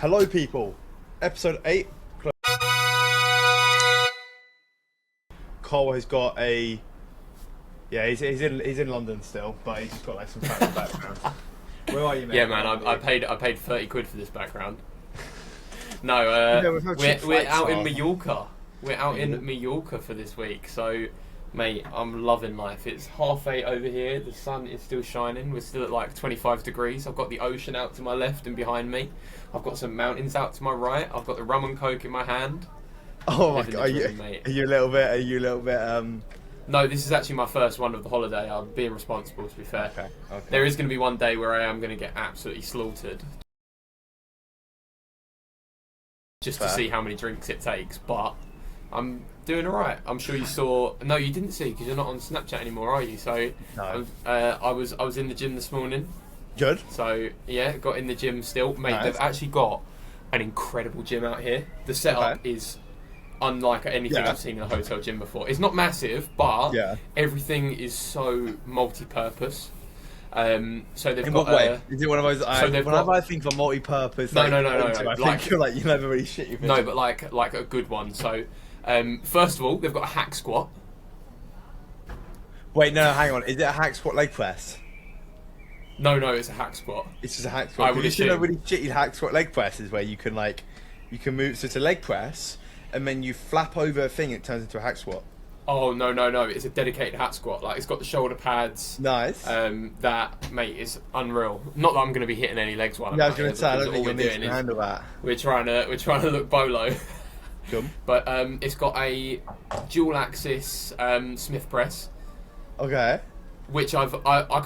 Hello, people. Episode 8. Cole has got a. Yeah, he's in London still, but he's just got like some family background. Where are you, mate? Yeah, man. I paid 30 quid for this background. No, we're out in Mallorca. We're out in Mallorca for this week. So, mate, I'm loving life. It's 8:30 over here. The sun is still shining. We're still at like 25 degrees. I've got the ocean out to my left and behind me. I've got some mountains out to my right. I've got the rum and coke in my hand. Oh my god! Are you a little bit? No, this is actually my first one of the holiday. I'm being responsible, to be fair. Okay. There is going to be one day where I am going to get absolutely slaughtered. Just to see how many drinks it takes, but I'm doing alright. I'm sure you saw. No, you didn't see because you're not on Snapchat anymore, are you? So No. I was in the gym this morning. Good. So yeah, got in the gym still, mate. Nice. They've actually got an incredible gym out here. The setup is unlike anything I've seen in a hotel gym before. It's not massive, but everything is so multi-purpose. So they've In got. what way? Is it one of those? Whenever I think of multi-purpose, No. I think you're like you never really shit your No, but like a good one. So, first of all, they've got a hack squat. Wait, no, hang on. Is it a hack squat leg press? No, it's a hack squat. It's just a hack squat. I would assume. You know really shitty hack squat leg press is where you can move. So it's a leg press, and then you flap over a thing. It turns into a hack squat. Oh no! It's a dedicated hack squat. Like it's got the shoulder pads. Nice. That mate is unreal. Not that I'm going to be hitting any legs while I'm I was going to say I don't think all we're you doing can is handle that. we're trying to look bolo. Good. But it's got a dual axis Smith press. Okay. Which I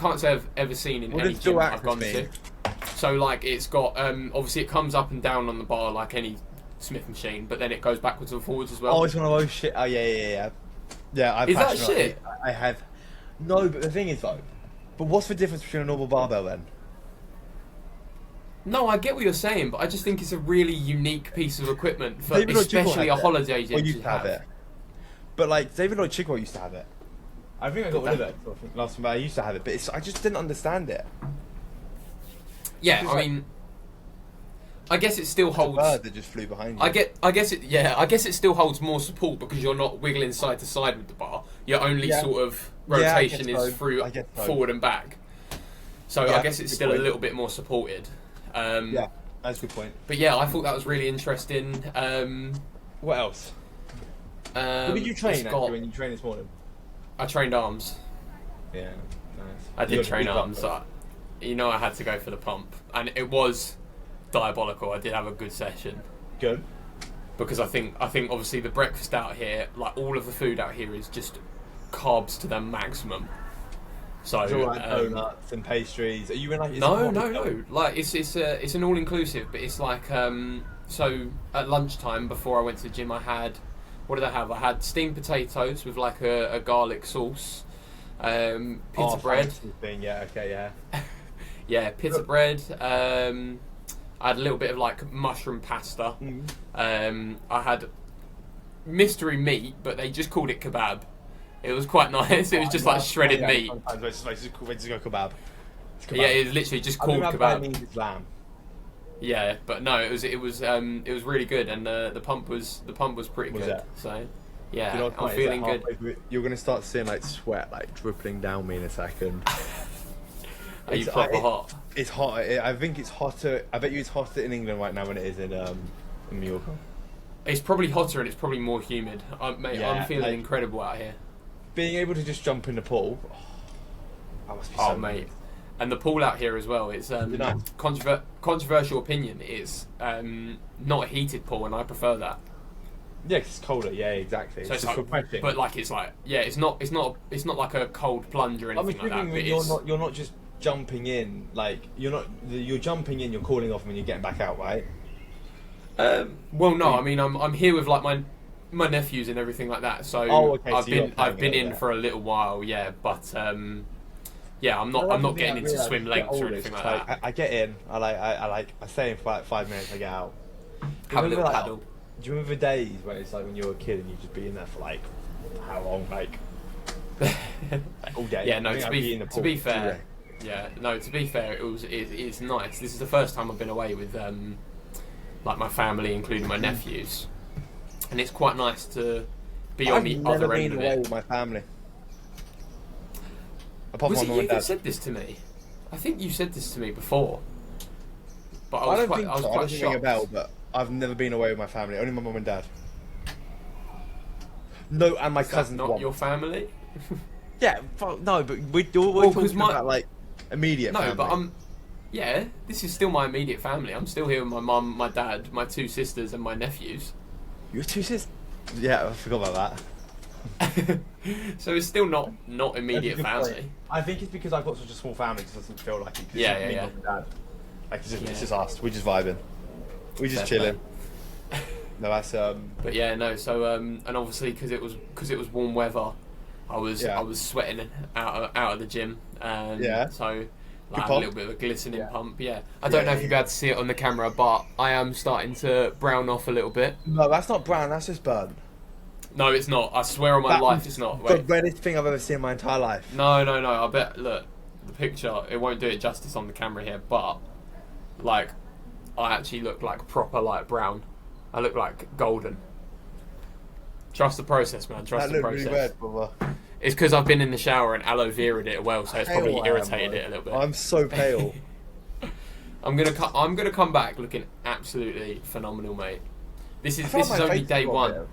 can't say I've ever seen in any gym I've gone to. So like it's got obviously it comes up and down on the bar like any Smith machine, but then it goes backwards and forwards as well. Oh, it's one of those shit. Oh yeah. Yeah, is that shit? I have. No, but the thing is though, but what's the difference between a normal barbell then? No, I get what you're saying, but I just think it's a really unique piece of equipment for David especially a holiday gym used to have it. But like David Lloyd Chigwell used to have it. I think I got rid of it last time. I used to have it, but I just didn't understand it. Yeah, I mean, I guess it still holds. A bird that just flew behind you. I guess it still holds more support because you're not wiggling side to side with the bar. Your only sort of rotation is through forward and back. So I guess it's still a little bit more supported. Yeah, that's a good point. But yeah, I thought that was really interesting. What else? What did you train when you trained this morning? I trained arms. Yeah, nice. I did train arms. So I had to go for the pump, and it was diabolical. I did have a good session. Good. Because I think obviously the breakfast out here, like all of the food out here, is just carbs to the maximum. So it's all like donuts and pastries. Are you in like? No. Like it's an all inclusive, but it's like so at lunchtime before I went to the gym, I had. What did I have? I had steamed potatoes with like a garlic sauce, pizza bread. Thing. Yeah, okay, yeah. Yeah, pizza bread. I had a little bit of like mushroom pasta. I had mystery meat, but they just called it kebab. It was quite nice. It was just like shredded meat. Sometimes it's just go kebab. Yeah, it was literally just called kebab. Means it's lamb. Yeah, but no, it was really good, and the pump was pretty good. So yeah, I'm feeling good. You're gonna start seeing like sweat like dripping down me in a second. Are you proper hot? It's hot. I think it's hotter. I bet you it's hotter in England right now than it is in Mallorca. It's probably hotter and it's probably more humid. Mate, I'm feeling incredible out here. Being able to just jump in the pool. That must be so mate. Good. And the pool out here as well. It's controversial opinion. It's not a heated pool, and I prefer that. Yeah, 'cause it's colder. Yeah, exactly. So it's like, but like it's not like a cold plunge or anything like that. But you're not just jumping in. Like you're jumping in. You're cooling off when you're getting back out, right? Well, no. I mean, I'm here with like my nephews and everything like that. So I've been in for a little while. Yeah, but. Yeah, I'm not getting into swim lengths or anything like that. I get in. I stay in for like 5 minutes. I get out. Have a little paddle. Do you remember the days when it's like when you were a kid and you'd just be in there for like how long, like all day? Yeah, no. To be fair, it's nice. This is the first time I've been away with like my family, including my nephews, and it's quite nice to be on the other end of I've never been away it. with my family. Apart Was from it my you mum and that dad. said this to me? I think you said this to me before, but I don't think I was so. I quite don't think ring a shocked. bell, but I've never been away with my family. Only my mum and dad. No, and my Is that cousins. not One. your family? Yeah, no, but we're talking about like immediate No, family. but yeah, this is still my immediate family. I'm still here with my mum, my dad, my 2 sisters, and my nephews. Your 2 sisters? Yeah, I forgot about that. So it's still not immediate That's a good family. point. I think it's because I've got such a small family. It doesn't feel like it. 'Cause Yeah, it's yeah, me, yeah. mum and dad. Like it's Yeah. just us. We're just vibing. We're just Fair chilling. No, that's But yeah, no. So and obviously because it was warm weather, I was sweating out of the gym. Yeah. So Good like, a pump. little bit of a glistening Yeah. pump. Yeah. I don't know if you'll be able to see it on the camera, but I am starting to brown off a little bit. No, that's not brown. That's just burnt. No, it's not. I swear on my That life, was it's not. the Wait. reddest thing I've ever seen in my entire life. No. I bet. Look, the picture. It won't do it justice on the camera here, but like, I actually look like proper light brown. I look like golden. Trust the process, man. Trust That the looked process. really red, brother. It's because I've been in the shower and aloe vera'd it well, so it's Pale probably I am, irritated bro. it a little bit. I'm so pale. I'm gonna come back looking absolutely phenomenal, mate. This I is feel like my only face day got a one. bit-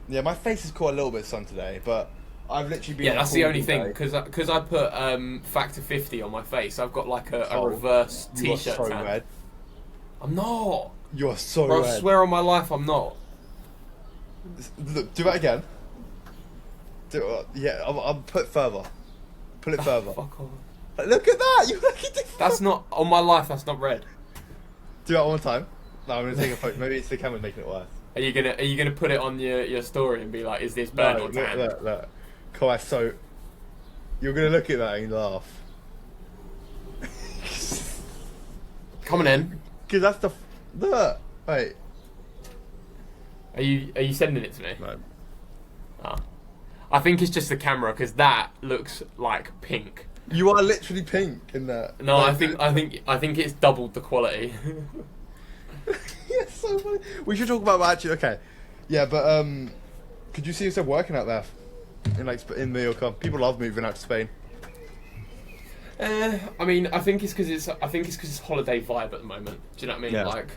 Yeah, my face has caught a little bit of sun today, but I've literally been. Yeah, on that's the call only all thing day. because I put factor 50 on my face. I've got like a Oh, reverse You are t-shirt so tan. red. I'm not. You are so Bro, I red. swear on my life, I'm not. Look, do that again. Yeah, I'll put it further. Pull it further. Fuck off. Look at that! You look at it. That's not on my life. That's not red. Do that one more time. No, I'm gonna take a photo. Maybe it's the camera making it worse. Are you gonna put it on your story and be like, is this burn No, or tan? look. Kai, so you're gonna look at that and laugh. Coming in. Because that's the look. Wait. Are you sending it to me? No. Ah. I think it's just the camera because that looks like pink. You are literally pink in that. No, Like, I think it's doubled the quality. Yeah, so funny. We should talk about actually. Okay. Yeah, but could you see yourself working out there in Mallorca? People love moving out to Spain. I mean, I think it's because it's holiday vibe at the moment. Do you know what I mean? Yeah. Like,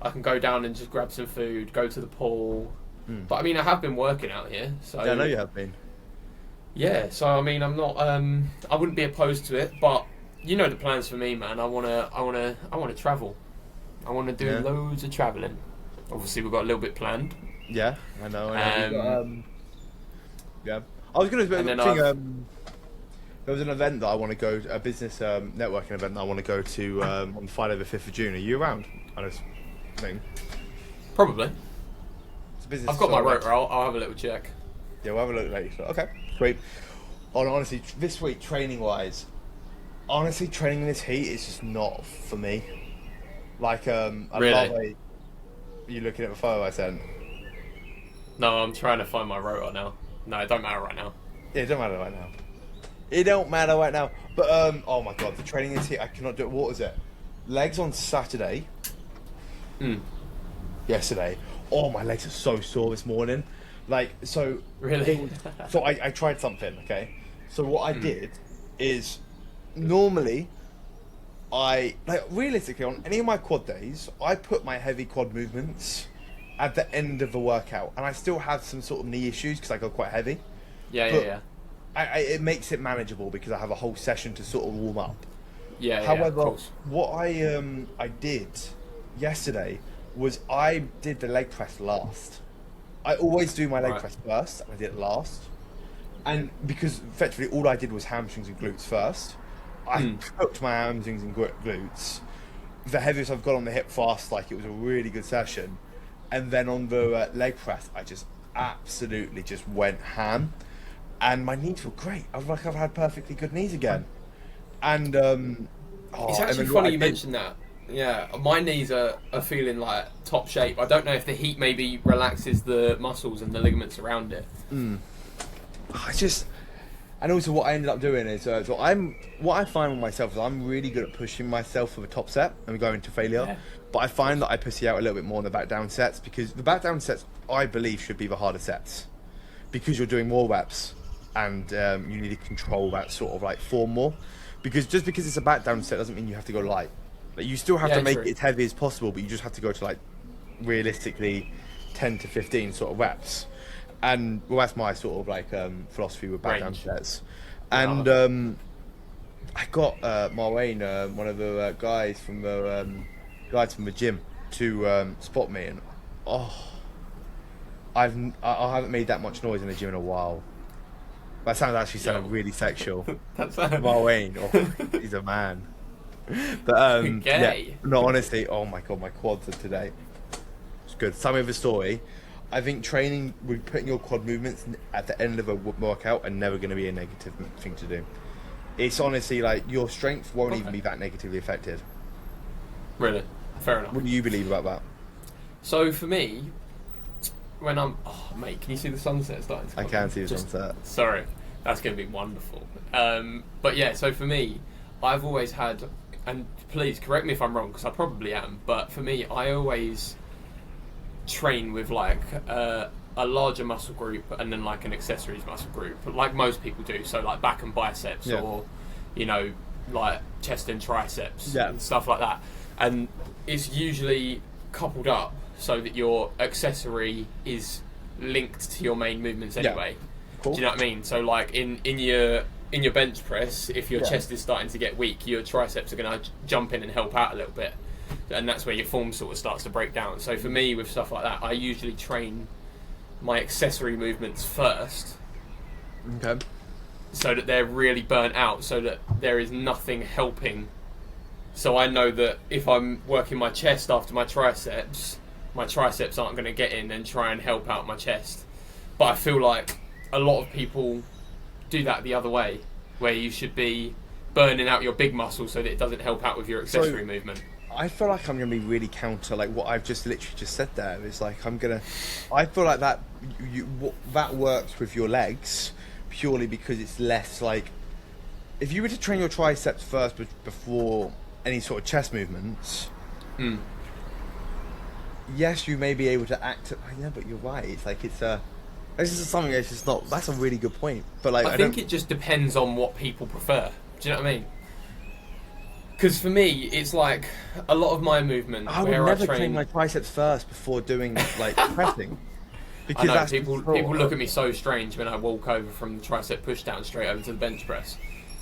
I can go down and just grab some food, go to the pool. But I mean, I have been working out here, so Yeah, I know you have been. yeah. So I mean, I'm not. I wouldn't be opposed to it, but you know the plans for me, man. I wanna travel. I wanna do Yeah. loads of traveling. Obviously, we've got a little bit planned. Yeah, I know. We've got, yeah, I was gonna And then think, there was an event that I want to go, a business networking event that I want to go to on Friday the 5th of June. Are you around? I don't think. Probably. It's a business. I've got my sort of rotor. I'll have a little check. Yeah, we'll have a look later. Okay, great. Honestly, this week training wise, honestly, training in this heat is just not for me. Like, I Really? love it. You looking at the photo I sent? No, I'm trying to find my rotor now. No, it don't matter right now. Yeah, it don't matter right now. It don't matter right now. But oh my god, the training is here. I cannot do it. What was it? Legs on Saturday. Yesterday. Oh, my legs are so sore this morning. Like, so. Really? So I tried something. Okay. So what I did is normally realistically on any of my quad days I put my heavy quad movements at the end of the workout, and I still have some sort of knee issues because I go quite heavy. Yeah. It makes it manageable because I have a whole session to sort of warm up. Yeah. However, of course. what I did yesterday was I did the leg press last. I always do my leg press first, and I did it last. And because effectively all I did was hamstrings and glutes first, I cooked my hamstrings and glutes. The heaviest I've got on the hip fast, like it was a really good session. And then on the leg press, I just absolutely just went ham. And my knees were great. I was like, I've had perfectly good knees again. And It's actually funny you mentioned that. Yeah, my knees are feeling like top shape. I don't know if the heat maybe relaxes the muscles and the ligaments around it. And also, what I ended up doing is, what I find with myself is I'm really good at pushing myself for the top set and going to failure. Yeah. But I find that I pussy out a little bit more on the back down sets, because the back down sets, I believe, should be the harder sets, because you're doing more reps and you need to control that sort of like form more. Because just because it's a back down set doesn't mean you have to go light. Like, you still have to make it as heavy as possible, but you just have to go to like realistically 10 to 15 sort of reps. And well, that's my sort of like philosophy with back down sets. And I got Marwayne, one of the guys from the gym, to spot me, and I haven't made that much noise in the gym in a while. That sounds actually really sexual. Marwayne, he's a man. But yeah, no, honestly, oh my god, my quads are today. It's good. Summary of the story. I think training with putting your quad movements at the end of a workout are never going to be a negative thing to do. It's honestly like your strength won't even be that negatively affected. Really? Fair enough. What do you believe about that? So for me, when I'm... Oh, mate, can you see the sunset starting to come? I can see the sunset. Sorry. That's going to be wonderful. But yeah, so for me, I've always had... And please, correct me if I'm wrong, because I probably am. But for me, I always train with like a larger muscle group and then like an accessories muscle group, like most people do. So like back and biceps, or you know, like chest and triceps, and stuff like that. And it's usually coupled up so that your accessory is linked to your main movements anyway. Cool. Do you know what I mean? So like in your bench press, if your chest is starting to get weak, your triceps are going to jump in and help out a little bit. And that's where your form sort of starts to break down. So for me, with stuff like that, I usually train my accessory movements first. Okay. So that they're really burnt out, so that there is nothing helping. So I know that if I'm working my chest after my triceps aren't going to get in and try and help out my chest. But I feel like a lot of people do that the other way, where you should be burning out your big muscle so that it doesn't help out with your accessory movement. I feel like I'm going to be really counter, like what I've just literally just said there. Is like I feel like that that works with your legs purely because it's less like, if you were to train your triceps first before any sort of chest movements, yes, you may be able to act. Yeah, but you're right. It's like this is something that's just not. That's a really good point. But like, I think it just depends on what people prefer. Do you know what I mean? Because for me, it's like a lot of my movement. I would never train my triceps first before doing like pressing. Because I know, people look at me so strange when I walk over from the tricep push down straight over to the bench press,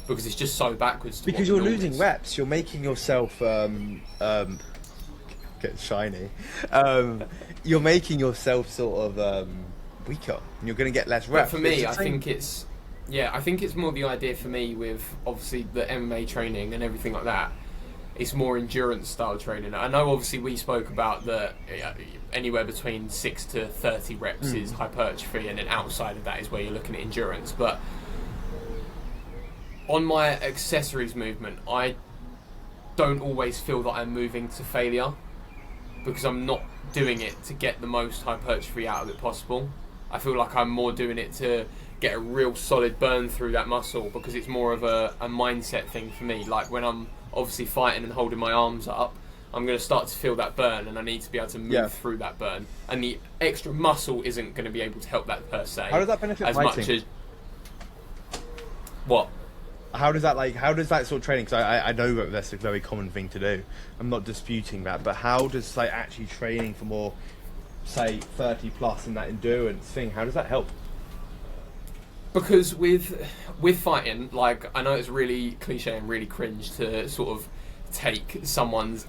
because it's just so backwards. Because you're losing reps. You're making yourself get shiny. You're making yourself sort of weaker, and you're going to get less reps. But for me, I think it's more the idea for me with obviously the MMA training and everything like that. It's more endurance style training. I know obviously we spoke about the anywhere between 6 to 30 reps is hypertrophy, and then outside of that is where you're looking at endurance. But on my accessories movement, I don't always feel that I'm moving to failure, because I'm not doing it to get the most hypertrophy out of it possible. I feel like I'm more doing it to get a real solid burn through that muscle, because it's more of a mindset thing for me. Like when I'm obviously fighting and holding my arms up, I'm going to start to feel that burn, and I need to be able to move through that burn. And the extra muscle isn't going to be able to help that per se. How does that benefit as fighting? Much as what? How does that sort of training? Because I know that that's a very common thing to do. I'm not disputing that, but how does like actually training for more, say 30 plus in that endurance thing, how does that help? Because with fighting, like, I know it's really cliche and really cringe to sort of take someone's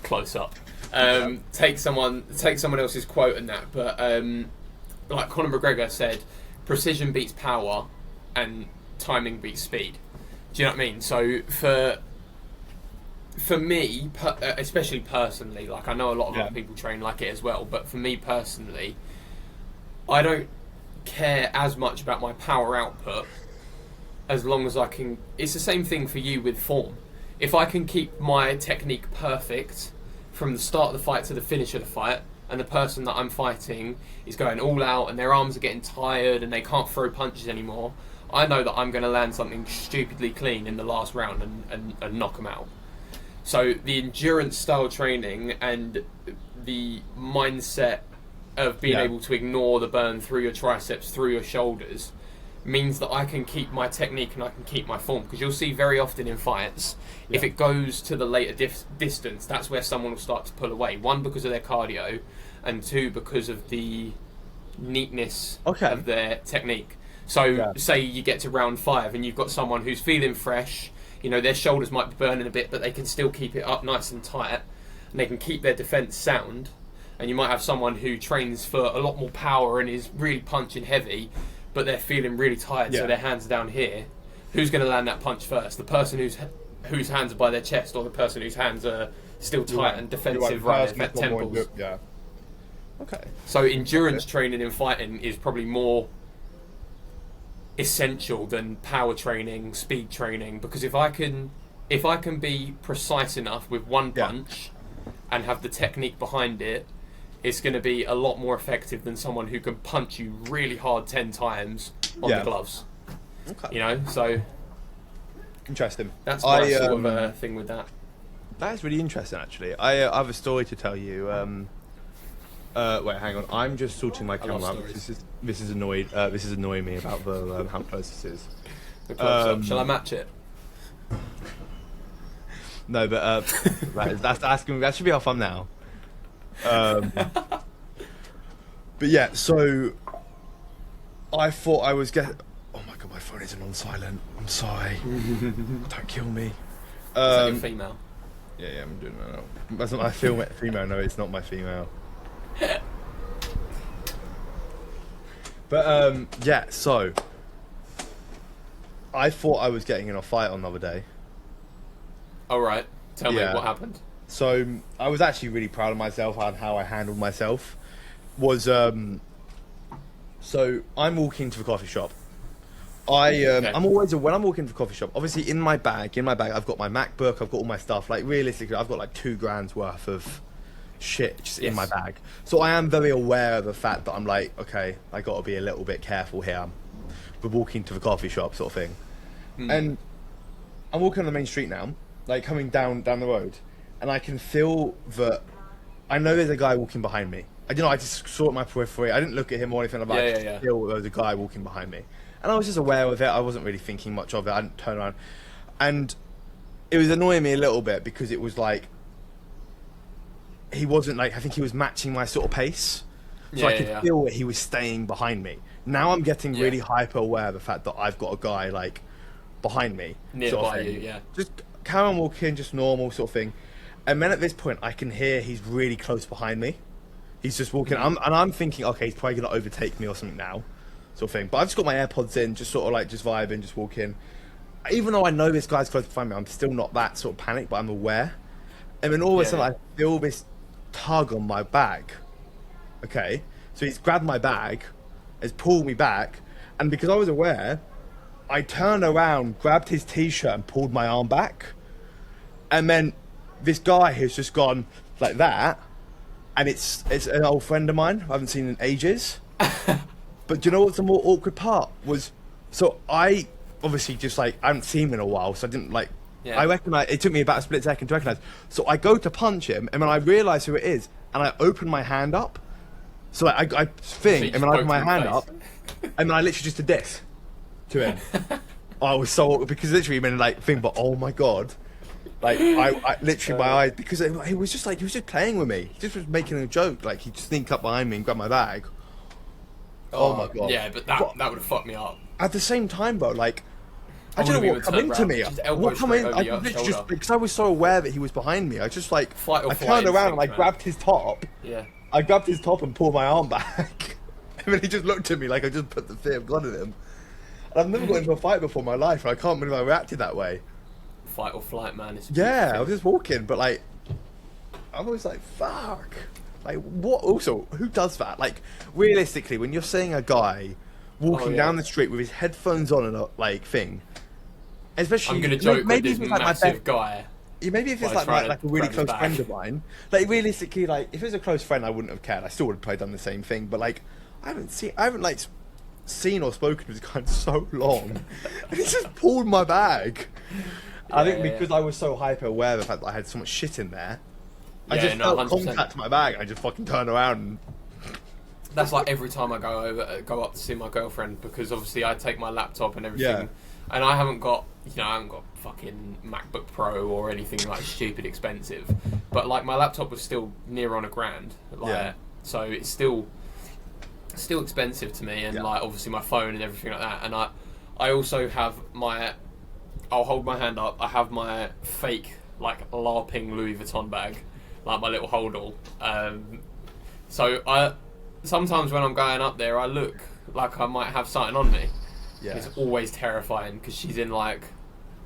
close up, take someone else's quote and that, but like Conor McGregor said, precision beats power and timing beats speed. Do you know what I mean? So for me, especially personally, like I know a lot of other people train like it as well, but for me personally, I don't care as much about my power output as long as I can. It's the same thing for you with form. If I can keep my technique perfect from the start of the fight to the finish of the fight, and the person that I'm fighting is going all out and their arms are getting tired and they can't throw punches anymore, I know that I'm going to land something stupidly clean in the last round and knock them out. So the endurance style training and the mindset of being able to ignore the burn through your triceps, through your shoulders, means that I can keep my technique and I can keep my form. Because you'll see very often in fights, if it goes to the later distance, that's where someone will start to pull away. One, because of their cardio, and two, because of the neatness of their technique. So say you get to round 5 and you've got someone who's feeling fresh, you know, their shoulders might be burning a bit, but they can still keep it up nice and tight, and they can keep their defence sound. And you might have someone who trains for a lot more power and is really punching heavy, but they're feeling really tired, so their hands are down here. Who's going to land that punch first? The person whose hands are by their chest, or the person whose hands are still tight and defensive right at temples? Yeah. Okay. So endurance training in fighting is probably more essential than power training, speed training, because if I can be precise enough with one punch and have the technique behind it, it's going to be a lot more effective than someone who can punch you really hard 10 times on the gloves. Okay. You know, so interesting. That's my sort of thing with that. That is really interesting, actually. I have a story to tell you. Wait, hang on. I'm just sorting my camera out. This is annoying me about the how close this is. The close-up. Shall I match it? No, but that's asking. That should be our thumbnail. But yeah, so I thought I was getting. Oh my god, my phone isn't on silent. I'm sorry. Don't kill me. Is that your female? Yeah, I'm doing that now. That's not my female. No, it's not my female. But yeah, so I thought I was getting in a fight on the other day. All right, tell me what happened. So I was actually really proud of myself on how I handled myself. So I'm walking to the coffee shop. I'm always when I'm walking to the coffee shop. Obviously, in my bag, I've got my MacBook. I've got all my stuff. Like realistically, I've got like $2,000 worth of shit just in my bag. So I am very aware of the fact that I'm like, okay, I got to be a little bit careful here. We're walking to the coffee shop, sort of thing. And I'm walking on the main street now, like coming down the road. And I can feel that I know there's a guy walking behind me. I just saw it my periphery. I didn't look at him or anything. I just feel there was a guy walking behind me. And I was just aware of it. I wasn't really thinking much of it. I didn't turn around. And it was annoying me a little bit because it was like, he wasn't like, I think he was matching my sort of pace. So I could feel that he was staying behind me. Now I'm getting really hyper aware of the fact that I've got a guy like behind me. Nearby sort of you, Just carry on walking, just normal sort of thing. And then at this point, I can hear he's really close behind me. He's just walking, and I'm thinking, okay, he's probably going to overtake me or something now, sort of thing. But I've just got my AirPods in, just sort of like just vibing, just walking. Even though I know this guy's close behind me, I'm still not that sort of panicked, but I'm aware. And then all of a sudden, I feel this tug on my bag. Okay, so he's grabbed my bag, has pulled me back, and because I was aware, I turned around, grabbed his t-shirt, and pulled my arm back. And then this guy has just gone like that, and it's an old friend of mine I haven't seen in ages. But do you know what's the more awkward part was? So I obviously just like I haven't seen him in a while, so I didn't like. I recognize it took me about a split second to recognize. So I go to punch him, and then I realise who it is, and I open my hand up. So like, I think, and then I open my hand up, and then I literally just did this to him. I was so awkward because literally, I mean, like, but oh my god. Like, I literally, my eyes, because he was just playing with me. He just was making a joke. Like, he'd sneak up behind me and grab my bag. Oh my god. Yeah, but that would have fucked me up. At the same time, though, like, I don't know what come into me. What come in? I literally just, because I was so aware that he was behind me, I just like, I turned around and I grabbed his top. Yeah. I grabbed his top and pulled my arm back. And then he just looked at me like I just put the fear of God in him. And I've never got into a fight before in my life, and I can't believe I reacted that way. Fight or flight, man. I was just walking, but like, I was like, fuck. Like, what? Also, who does that? Like, realistically, when you're seeing a guy walking down the street with his headphones on and a like thing, especially I'm gonna joke maybe with this massive guy maybe if it's like a really close friend of mine, like realistically, like if it was a close friend, I wouldn't have cared. I still would have probably done the same thing. But like, I haven't seen or spoken to this guy in so long, and he just pulled my bag. Yeah, I think because I was so hyper aware of the fact that I had so much shit in there, I just felt contact to my bag, and I just fucking turned around. And... That's like every time I go up to see my girlfriend, because obviously I take my laptop and everything, and I haven't got fucking MacBook Pro or anything like stupid expensive, but like my laptop was still near on $1,000, so it's still expensive to me, and like obviously my phone and everything like that, and I also have I'll hold my hand up, I have my fake like LARPing Louis Vuitton bag, like my little hold-all, so I sometimes when I'm going up there I look like I might have something on me. It's always terrifying because she's in like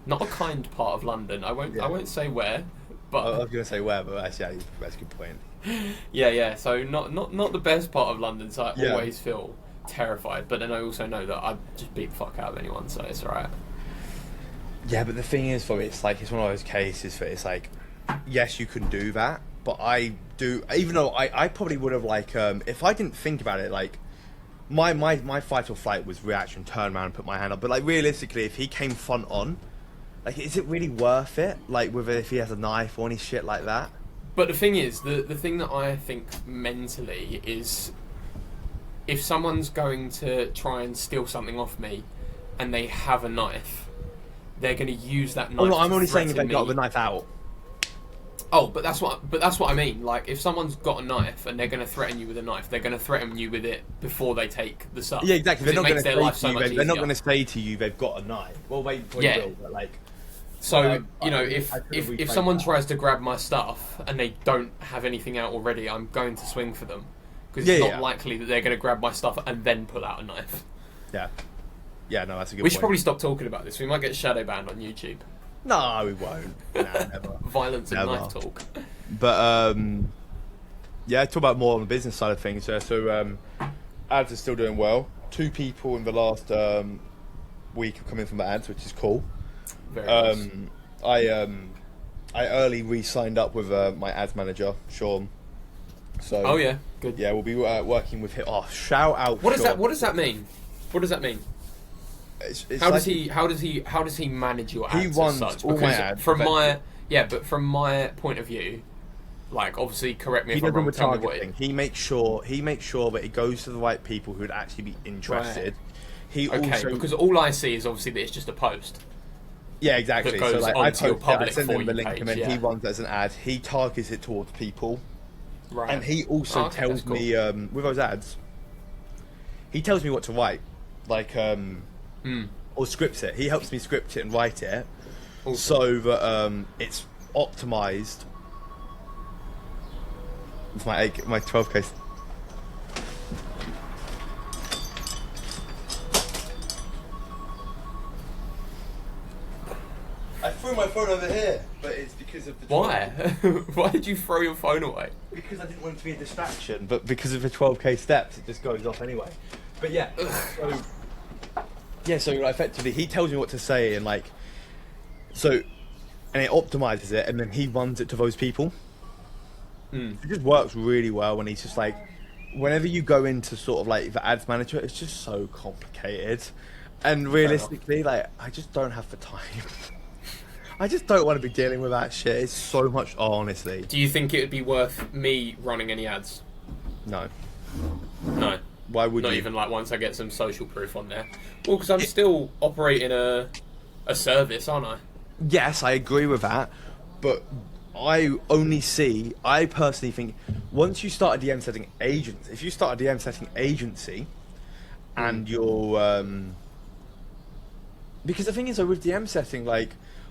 not a kind part of London. I won't say where, but I was gonna say where, but that's a good point. So not the best part of London, so I always feel terrified. But then I also know that I'd just beat the fuck out of anyone, so it's alright. Yeah, but the thing is, for me, it's like it's one of those cases where it's like, yes, you can do that, but I do. Even though I probably would have like if I didn't think about it, like my fight or flight was reaction, turn around and put my hand up. But like realistically, if he came front on, like is it really worth it? Like if he has a knife or any shit like that. But the thing is, the thing that I think mentally is, if someone's going to try and steal something off me, and they have a knife, they're going to use that knife. Oh no, I'm only saying if they got the knife out. Oh, but that's what I mean. Like, if someone's got a knife and they're going to threaten you with a knife, they're going to threaten you with it before they take the stuff. Yeah, exactly. They're not going to say to you. They're not going to say to you they've got a knife. Well, they will, but like. So if someone tries to grab my stuff and they don't have anything out already, I'm going to swing for them, because it's not likely that they're going to grab my stuff and then pull out a knife. Yeah. Yeah, no, that's a good point. We should probably stop talking about this. We might get shadow banned on YouTube. No, we won't. Nah, never. Violence and knife talk. But talk about more on the business side of things. So ads are still doing well. 2 people in the last week have come in from the ads, which is cool. Very nice. I early re-signed up with my ads manager, Sean. So good. Yeah, we'll be working with him. Oh, shout out! What Sean. What does that mean? What does that mean? It's how does he manage your ads? He runs as such? all Because my ads. but from my point of view, like obviously, correct me if I'm wrong. Tell me what he makes sure that it goes to the right people who would actually be interested. Right. Because all I see is obviously that it's just a post. Yeah, exactly. So like I send him the link, and then he runs it as an ad. He targets it towards people, right? And he also tells me with those ads, he tells me what to write, like or scripts it. He helps me script it and write it, so that it's optimized. It's my 12K. I threw my phone over here, but it's because of the... Why? Why did you throw your phone away? Because I didn't want it to be a distraction, but because of the 12K steps, it just goes off anyway. But yeah, so effectively, he tells me what to say, and like, and it optimizes it, and then he runs it to those people. It just works really well, and he's just like, whenever you go into sort of like the ads manager, it's just so complicated, and realistically, like, I just don't have the time. I just don't want to be dealing with that shit. It's so much, honestly. Do you think it would be worth me running any ads? No. No. Why would you? Not even like once I get some social proof on there. Well, because I'm still operating a service, aren't I? Yes, I agree with that. But I personally think, once you start a DM setting agent, if you start a DM setting agency, and you're... because the thing is, though, with DM setting, like...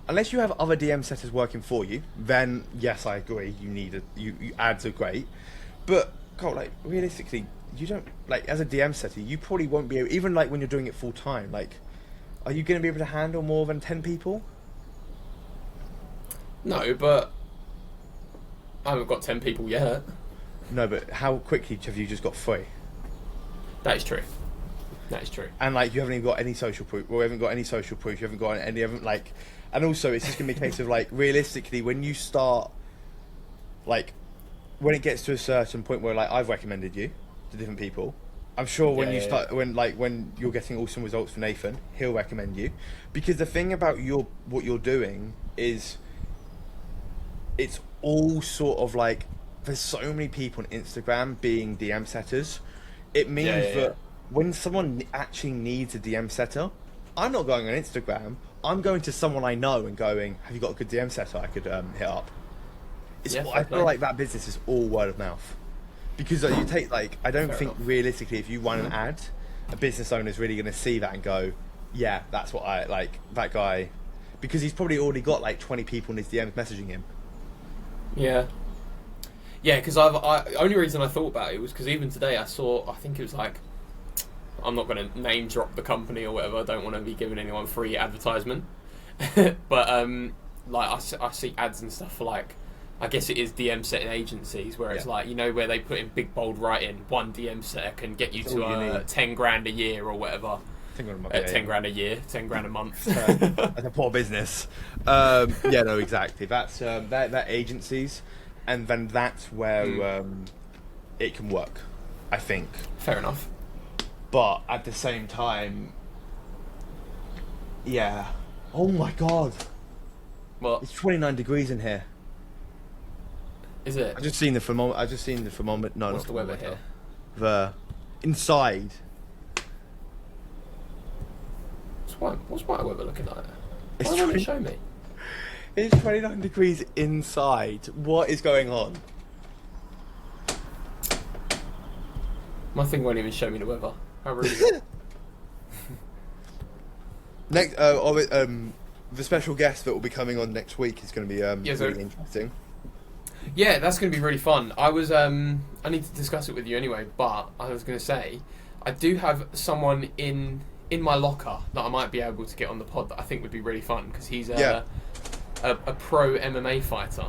Unless you have other DM setters working for you, then yes, I agree. You need ads are great, but God, like realistically, you don't like as a DM setter. You probably won't be able, even like when you're doing it full time. Like, are you going to be able to handle more than 10 people? No, but I haven't got 10 people yet. No, but how quickly have you just got 3? That is true. That is true. And like you haven't even got any social proof, or you haven't got any social proof. You haven't got any, like, and also it's just gonna be a case of like realistically when you start, like, when it gets to a certain point where like I've recommended you to different people. I'm sure when when you're getting awesome results for Nathan, he'll recommend you, because the thing about what you're doing is it's all sort of like there's so many people on Instagram being DM setters. It means that when someone actually needs a DM setter, I'm not going on Instagram. I'm going to someone I know and going, "Have you got a good DM setter I could hit up?" I feel like that business is all word of mouth. Because you take, like, I don't think realistically if you run an ad, a business owner is really going to see that and go, yeah, that's what I like, that guy. Because he's probably already got like 20 people in his DMs messaging him. Yeah. Yeah, because only reason I thought about it was because even today I saw, I think it was like, I'm not going to name drop the company or whatever, I don't want to be giving anyone free advertisement. But, like, I see ads and stuff for like, I guess it is DM setting agencies where it's like, you know, where they put in big bold writing, one DM setter can get you to 10 grand a year or whatever. 10 grand a year, 10 grand a month. That's a poor business. Yeah, no, exactly. That's that agencies, and then that's where it can work, I think. Fair enough. But at the same time, yeah. Oh my god. What? It's 29 degrees in here. Is it? I've just seen the thermometer. No, what's the weather here? The inside. What's my weather looking like? Why won't it show me? It's 29 degrees inside. What is going on? My thing won't even show me the weather. How rude. Next, the special guest that will be coming on next week is going to be really interesting. Yeah, that's going to be really fun. I need to discuss it with you anyway, but I was going to say, I do have someone in my locker that I might be able to get on the pod that I think would be really fun, because he's a pro MMA fighter.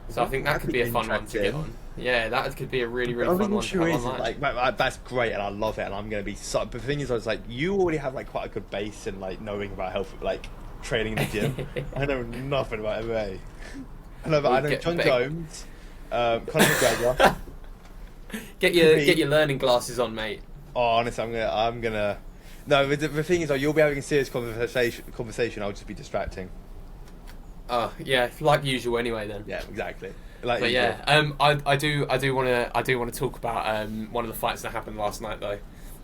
So I think that could be a fun one to get on. Yeah, that could be a really, really fun one to have online. Like, that's great, and I love it, and I'm going to be so... But the thing is, I was like, you already have like quite a good base in like knowing about health, like training in the gym. I know nothing about MMA. I know John Jones, Conor McGregor. Get your learning glasses on, mate. Oh, honestly, I'm gonna. No, the thing is, you'll be having a serious conversation. I'll just be distracting. Oh yeah, like usual anyway. Then. Yeah, exactly. But usual. Yeah, I do want to talk about one of the fights that happened last night though,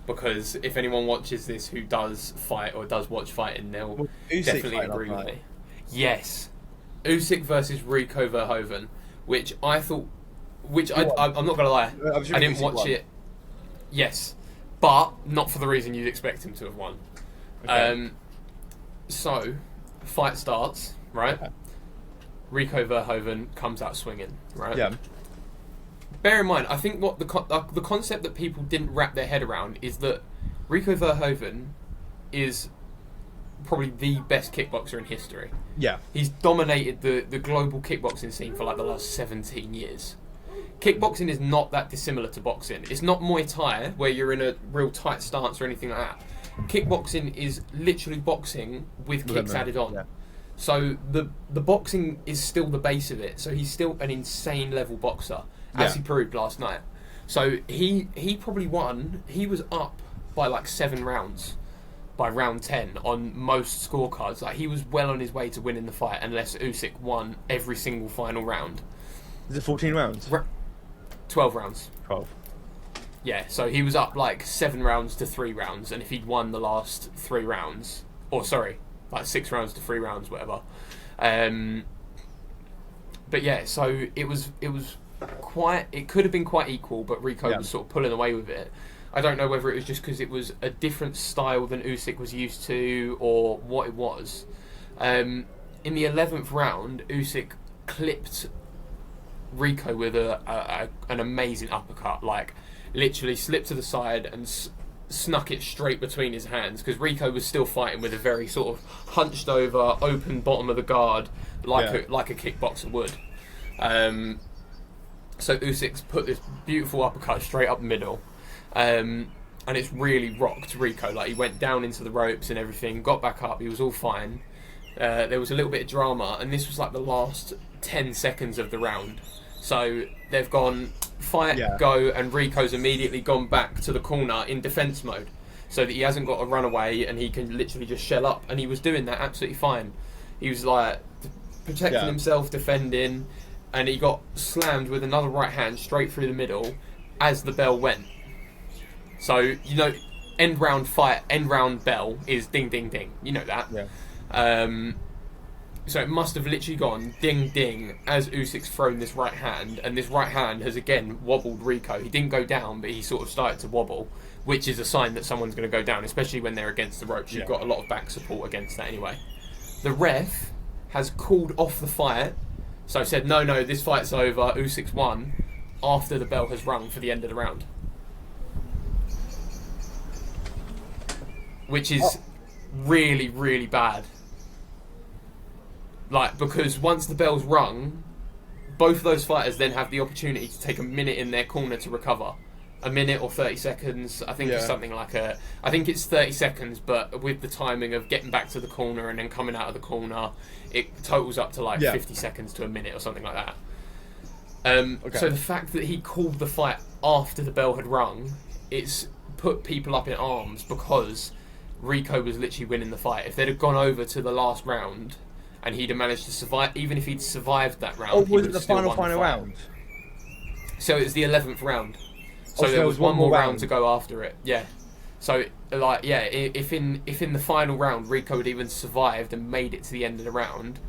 because if anyone watches this who does fight or does watch fighting, they'll definitely agree with me. Yes. Usyk versus Rico Verhoeven, which I thought, I'm not gonna lie, I didn't watch it. Yes, but not for the reason you'd expect him to have won. Okay. So, fight starts, right? Okay. Rico Verhoeven comes out swinging, right? Yeah. Bear in mind, I think what the concept that people didn't wrap their head around is that Rico Verhoeven is probably the best kickboxer in history. Yeah. He's dominated the global kickboxing scene for like the last 17 years. Kickboxing is not that dissimilar to boxing. It's not Muay Thai, where you're in a real tight stance or anything like that. Kickboxing is literally boxing with kicks added on. Yeah. So the boxing is still the base of it. So he's still an insane level boxer, as he proved last night. So he probably won. He was up by like 7 rounds by round 10 on most scorecards. Like, he was well on his way to winning the fight unless Usyk won every single final round. Is it 14 rounds? 12 rounds. 12. Yeah, so he was up like 7 rounds to 3 rounds, and if he'd won the last 3 rounds, or sorry, like 6 rounds to 3 rounds, whatever. But yeah, so it was quite, it could have been quite equal, but Rico was sort of pulling away with it. I don't know whether it was just because it was a different style than Usyk was used to, or what it was. In the 11th round, Usyk clipped Rico with an amazing uppercut, like literally slipped to the side and snuck it straight between his hands, because Rico was still fighting with a very sort of hunched over, open bottom of the guard, like a kickboxer would. So Usyk's put this beautiful uppercut straight up the middle. and it's really rocked Rico. Like, he went down into the ropes and everything, got back up, he was all fine. There was a little bit of drama, and this was like the last 10 seconds of the round. So they've gone fight, go, and Rico's immediately gone back to the corner in defence mode, so that he hasn't got to run away and he can literally just shell up. And he was doing that absolutely fine. He was like protecting himself, defending, and he got slammed with another right hand straight through the middle as the bell went. So, you know, end round bell is ding, ding, ding. You know that. Yeah. So it must have literally gone ding, ding as Usyk's thrown this right hand, and this right hand has again wobbled Rico. He didn't go down, but he sort of started to wobble, which is a sign that someone's going to go down, especially when they're against the ropes. You've got a lot of back support against that anyway. The ref has called off the fight, so said, no, this fight's over, Usyk's won, after the bell has rung for the end of the round. Which is really, really bad. Like, because once the bell's rung, both of those fighters then have the opportunity to take a minute in their corner to recover. A minute or 30 seconds. I think it's something like I think it's 30 seconds, but with the timing of getting back to the corner and then coming out of the corner, it totals up to like 50 seconds to a minute or something like that. So the fact that he called the fight after the bell had rung, it's put people up in arms, because Rico was literally winning the fight. If they'd have gone over to the last round and he'd have managed to survive, even if he'd survived that round, was it the final round? So it was the 11th round. So there was one more round to go after it. Yeah. So like, if in the final round Rico had even survived and made it to the end of the round,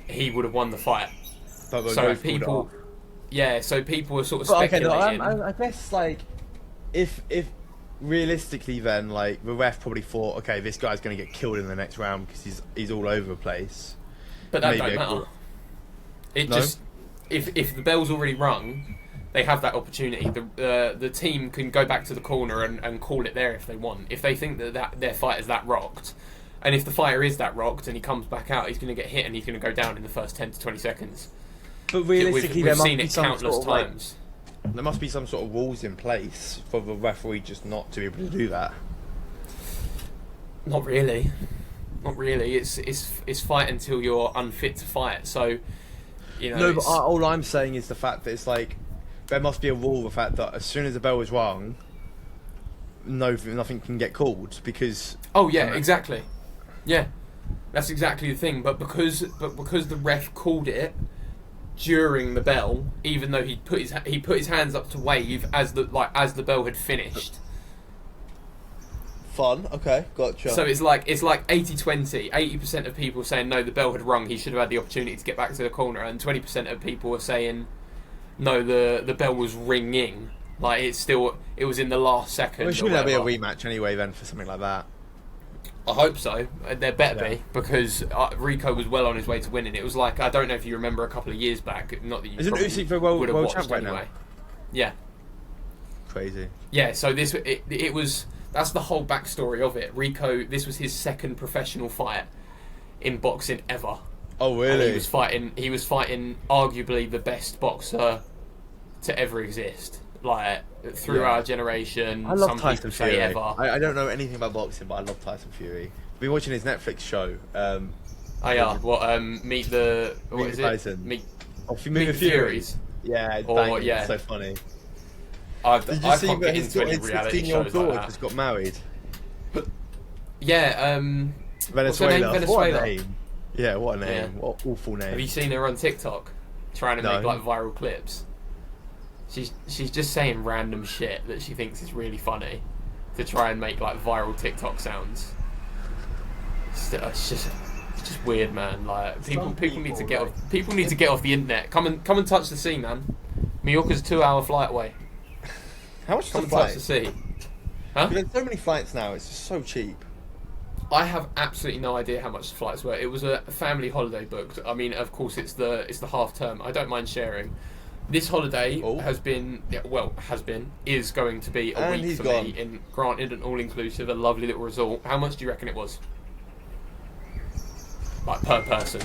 he would have won the fight. So people were sort of speculating. I guess, like, if realistically, then, like, the ref probably thought, okay, this guy's going to get killed in the next round because he's all over the place. But that don't matter. Just if the bell's already rung, they have that opportunity. The team can go back to the corner and call it there if they want. If they think that their fight is that rocked, and if the fighter is that rocked and he comes back out, he's going to get hit and he's going to go down in the first 10 to 20 seconds. But realistically, we've seen it countless times. There must be some sort of rules in place for the referee just not to be able to do that. Not really. It's fight until you're unfit to fight. So, you know. No, but all I'm saying is the fact that it's like there must be a rule. The fact that as soon as the bell is rung, nothing can get called because. Oh yeah, exactly. Yeah, that's exactly the thing. But because the ref called it during the bell, even though he put his hands up to wave as the bell had finished. Fun, okay, gotcha. So it's like 80-20. 80% of people saying no, the bell had rung, he should have had the opportunity to get back to the corner, and 20% of people were saying no, the bell was ringing. Like it was in the last second. Well, shouldn't there be a rematch anyway then for something like that? I hope so. There better be, because Rico was well on his way to winning. It was like, I don't know if you remember a couple of years back. Not that you Isn't Usyk the world champ right now? Yeah. Crazy. Yeah. So it was. That's the whole backstory of it. Rico, this was his second professional fight in boxing ever. Oh really? And he was fighting arguably the best boxer to ever exist. Like, through our generation, I love some Tyson people Fury. say ever. I don't know anything about boxing, but I love Tyson Fury. I've been watching his Netflix show. Meet the Tyson. Meet the Furies. Yeah, it's so funny. I Did you see can't that get into any his reality 16-year-old shows daughter like that. just got married? Yeah, Venezuela. what's her name? Venezuela. What a name. Yeah, what a name. Yeah. What an awful name. Have you seen her on TikTok trying to make like viral clips? She's just saying random shit that she thinks is really funny to try and make like viral TikTok sounds. It's just weird, man. Like people need to get off. People need to get off the internet. Come and touch the sea, man. Mallorca's a 2-hour flight away. How much is Come the and flight? touch the sea. Huh? There's so many flights now. It's just so cheap. I have absolutely no idea how much the flights were. It was a family holiday booked. I mean, of course, it's the half term. I don't mind sharing. This holiday is going to be a week for me. Granted, an all-inclusive, a lovely little resort. How much do you reckon it was? Like, per person?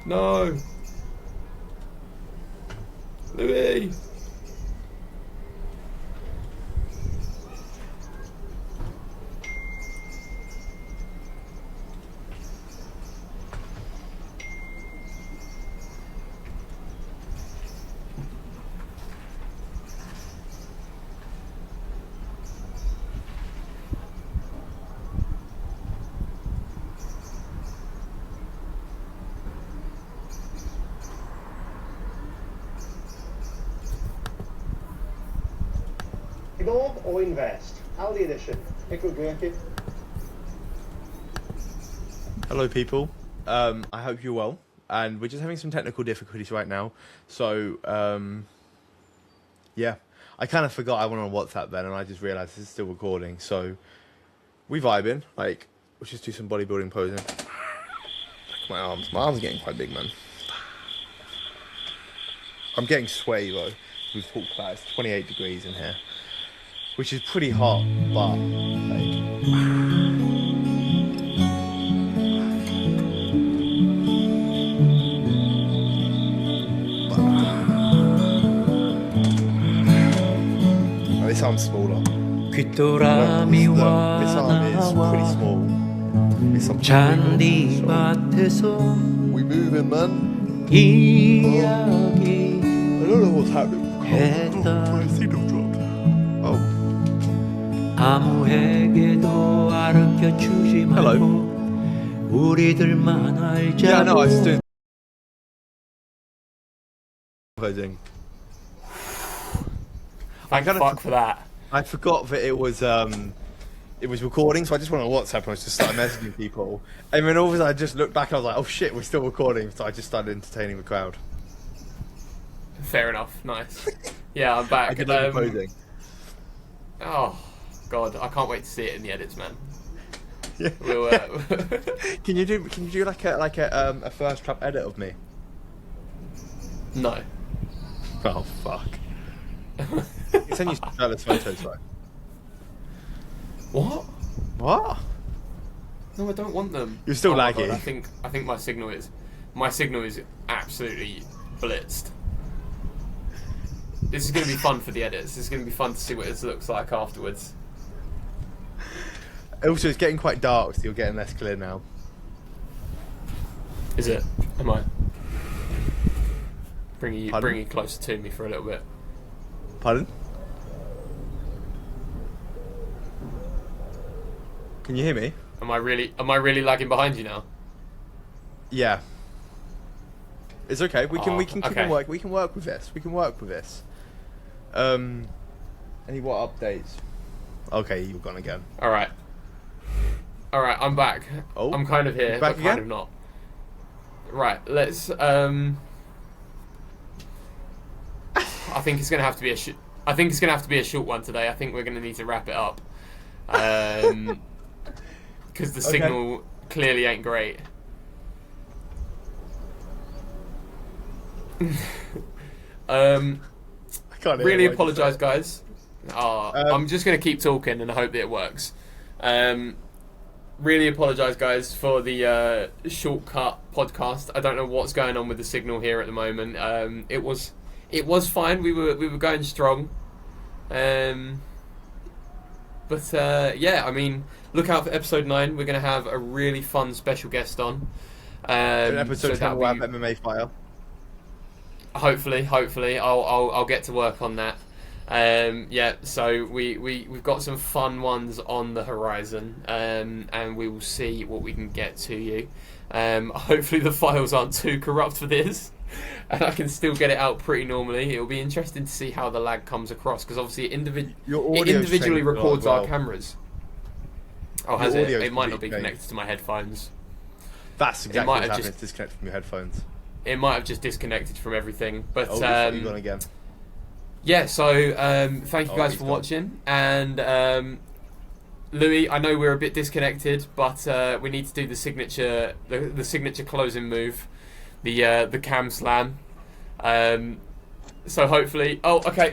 No. Louis. Evolve or invest? Aldi edition. Pick or drink it. Hello, people. I hope you're well. And we're just having some technical difficulties right now. So, yeah. I kind of forgot I went on WhatsApp then, and I just realised this is still recording. So, we vibing. Like, let's just do some bodybuilding posing. My arms. My arms are getting quite big, man. I'm getting sweaty, though. We've talked about it. It's 28 degrees in here. Which is pretty hot, but, like... This arm's smaller. This arm is pretty small. This arm's pretty small. We moving, man. Oh. I don't know what's happening. Oh, my signal dropped. Oh. Hello. Yeah, no, I was doing. Thank fuck for that. I forgot that it was recording, so I just went on WhatsApp and I just started messaging people. And then all of a sudden I just looked back and I was like, oh shit, we're still recording. So I just started entertaining the crowd. Fair enough. Nice. Yeah, I'm back. I did like posing. Oh god, I can't wait to see it in the edits, man. Yeah. We'll, Can you do like a first trap edit of me? No. Oh fuck. You send you some jealous photos, right? What? What? No, I don't want them. You're still laggy. God, I think my signal is absolutely blitzed. This is going to be fun for the edits. This is going to be fun to see what this looks like afterwards. Also, it's getting quite dark, so you're getting less clear now. Is it? Am I? Bring you closer to me for a little bit. Pardon? Can you hear me? Am I really lagging behind you now? Yeah. It's okay. We can keep okay. on work. We can work with this. Any what updates? Okay, you're gone again. All right. I'm back. Oh, I'm kind of here, back but again? kind of not. Right. Let's. I think it's gonna have to be a short one today. I think we're gonna need to wrap it up. Because the signal clearly ain't great. I can't really apologise, guys. I'm just going to keep talking and I hope that it works. Really apologise, guys, for the shortcut podcast. I don't know what's going on with the signal here at the moment. It was fine. We were going strong. But yeah, I mean, look out for episode 9. We're going to have a really fun special guest on. Episode 10 will have MMA file. Hopefully, I'll get to work on that. Yeah, so we've got some fun ones on the horizon, and we will see what we can get to you. Hopefully the files aren't too corrupt for this, and I can still get it out pretty normally. It'll be interesting to see how the lag comes across, because obviously it individually records our cameras. Oh, has it? It might not be connected to my headphones. That's exactly what's happening. It's disconnected from your headphones. It might have just disconnected from everything, but you've gone again. Yeah. So thank you guys for watching, and Louis, I know we're a bit disconnected, but we need to do the signature closing move, the cam slam. So hopefully, okay.